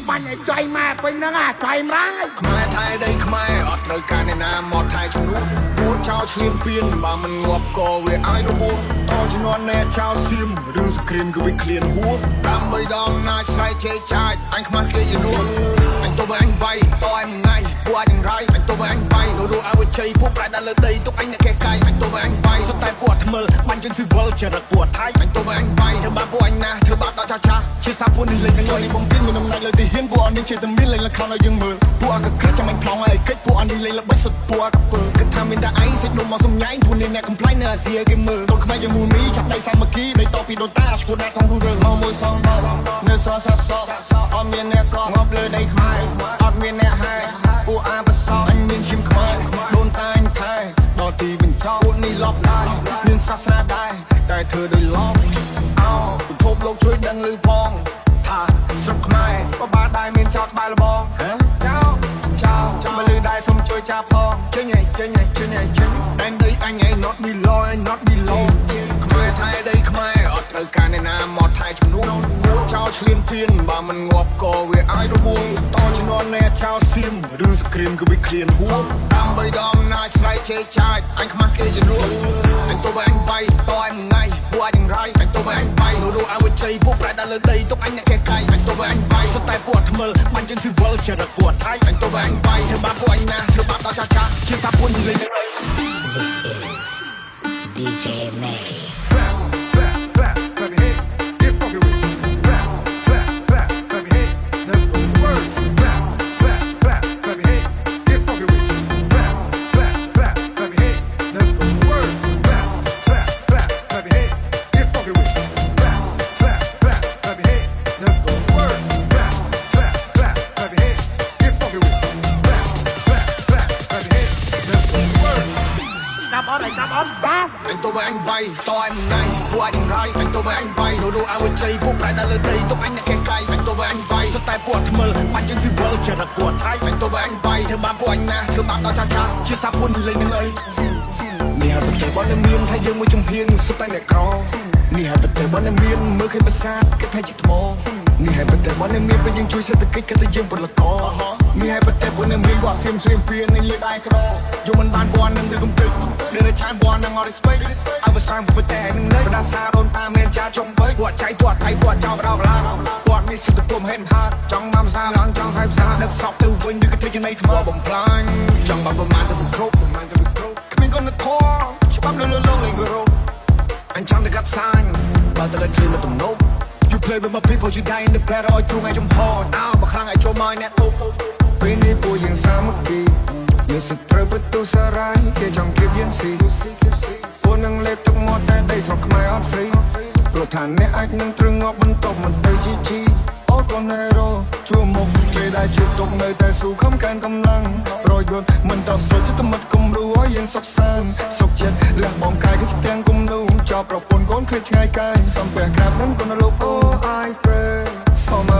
បាញ់ឲ្យចៃម៉ែពេញហ្នឹងអាចៃម្រាយខ្មែរថៃដីខ្មែរអត់ត្រូវការអ្នកណាមកថៃជំនួសពួកចោលឈ្លានពានបើមិនងាប់ក៏វាឲ្យរបួសតជំនាន់អ្នកចោលសៀមរឿងសង្គ្រាមគឺវាឃ្លានហួរដើម្បីដងណាចស្រែកជេរចាចអញខ្មាស់គេយនួនអញទៅបើអញបាយតអញថ្ងៃពួកអញយ៉ាងไรអញទៅបើអញបាយនៅរស់ឲ្យជ័យពួកប្រែដល់លើដីទុកអញអ្នកកេះកាយអញទៅបើអញបាយសុទ្ធតែពួកថ្មិលបាញ់ជើងស៊ីវិលចរិតពួកថៃអញទៅបើអញបាយធ្វើបាបពួកអញណាធ្វើបាបដល់ចាស់ជាសាពួកនេះលេងទាំងនេះបំពេញមានដំណើរលើទីហ៊ានពួកអនេះជាតែមានលេងលខោឲ្យយើងមើលពួកអកក្រិតចាំមិនខ្លោងឲ្យកិច្ចពួកអនេះលេងល្បិចសុទ្ធពួកកពើគិតថាមានតែឯងសេចនំមកសំញ៉ៃពួកនេះអ្នកកំ plaign នៅអាស៊ីគេមើលដូចខ្មែរយើងមូលមីចាប់ដៃសាមគ្គីដៃតពីដូនតាស្គូដាក់ក្នុងរូបរឿងមកមួយសងដល់នៅសសសអត់មានអ្នកកងាប់លើដីខ្មែរអត់មានអ្នកហែពួកអាបសអញមានឈាមខ្មែរដូនតាអញថែដល់ទីបញ្ចប់ពួកនេះលប់ដែរមានសាសនាដែរតែធ្វើដោយឡប់អោពិភពលោកជួយដឹងឮផងថាស្រុកខ្មែរបបាដែរមានចោលក្បែរលបងចោលមកលឺដែរសុំជួយចាប់ផងចេញឯងចេញដែនដីអញឯង not below not below ខ្មែរថៃដីខ្មែរអត់ត្រូវការអ្នកណាមកថៃជំនួសពួកចោលឈ្លានពានបើមិនងាប់ក៏វាឲ្យរបួសតជំនាន់អ្នកចោលសៀមរឿងសង្គ្រាមគឺវាឃ្លានហួរដើម្បីដងណាចស្រែកជេរចាចអញខ្មាស់គេយនួនអញទៅបើអញបាយតអញថ្ងៃពួកអញយ៉ាងไรអញទៅបើអញបាយនៅរស់ឲ្យជ័យពួកប្រែដល់លើដីទុកអញអ្នកកេះកាយអញទៅបើអញបាយសុទ្ធតែពួកថ្មិលបាញ់ជើងស៊ីវិលចរិតពួកថៃអញទៅបើអញបាយធ្វើបាបពួកអញណាធ្វើបាបដល់ចាស់ជាសាពួកនេះលេង This is DJ May. Stop on back អញទៅបើអញបាយតអញថ្ងៃពួកអញយ៉ាងไรអញទៅបើអញបាយនៅរស់ឲ្យជ័យពួកប្រែដល់លើដីទុកអញអ្នកកេះកាយអញទៅបើអញបាយសុទ្ធតែពួកថ្មិលបាញ់ជើងស៊ីវិលចរិតពួកថៃអញទៅបើអញបាយធ្វើបាបពួកអញណាធ្វើបាបដល់ចាស់ជាសាពួកនេះលេងនឹងអីនេះហើយប្រទេសបងមានថាយើងមួយចំហៀងសុទ្ធតែអ្នកក្រនេះហើយប្រទេសបងមានមើលឃើញប្រាសាទគេថាជាថ្មនេះហើយប្រទេសបងមានពេលយើងជួយសេដ្ឋកិច្ចគេថាយើងពលករនេះហើយប្រទេសបងមានវ៉ាសៀមស្រៀមពៀននេះលើដៃក្រយកមិនបានបងនឹងទៅកំទឹកដែលរឆានបងនឹងអត់ respect អវសានប្រទេសនឹងលេបដាសាដូនតាមានចាចំបីពួកចៃពួកថៃពួកចោលបដោកឡាពួកនេះសិទ្ធិគុំហេនហាចង់មកសាឡងចង់សាយផ្សារដឹកសពទៅវិញឬក៏ធ្វើចំណៃថ្មបំផ្លាញចង់បានប្រមាណទៅគ្រប់គ្មានគាត់នៅធေါ်ច្បាប់លើលេងរោអញចង់ទៅកាត់សាញបើទៅឲ្យធ្វើមកទំនប់ You play with my people you die in the battle ឲ្យទ្រូងឲ្យចំហអោបើខ្លាំងឲ្យចូលមកអ្នកទូពេលនេះពួកយើងសាមគ្គីយើងសិត្រូវបន្ទូសារ៉ៃគេចង់គៀបយើងស៊ីពួកនឹងលេបទឹកមាត់តែដីស្រុកខ្មែរអត់ហ្វ្រីព្រោះថាអ្នកអាចនឹងត្រឹងងាប់បន្ទប់មកទៅជីអូកូនេរ៉ូជួមុខពេលដែលជួបទុកនៅតែស៊ូខំកើនកម្លាំងប្រយោជន៍មិនតស្រួលយុទ្ធមិត្តគំរូឲ្យយើងសុខសាន្តសុខចិត្តលះបងកាយគឺផ្ទាំងគំនូចោលប្រពន្ធកូនឃ្លាតឆ្ងាយកាយសំពះក្រាបនឹងគុណលោក Oh I pray for my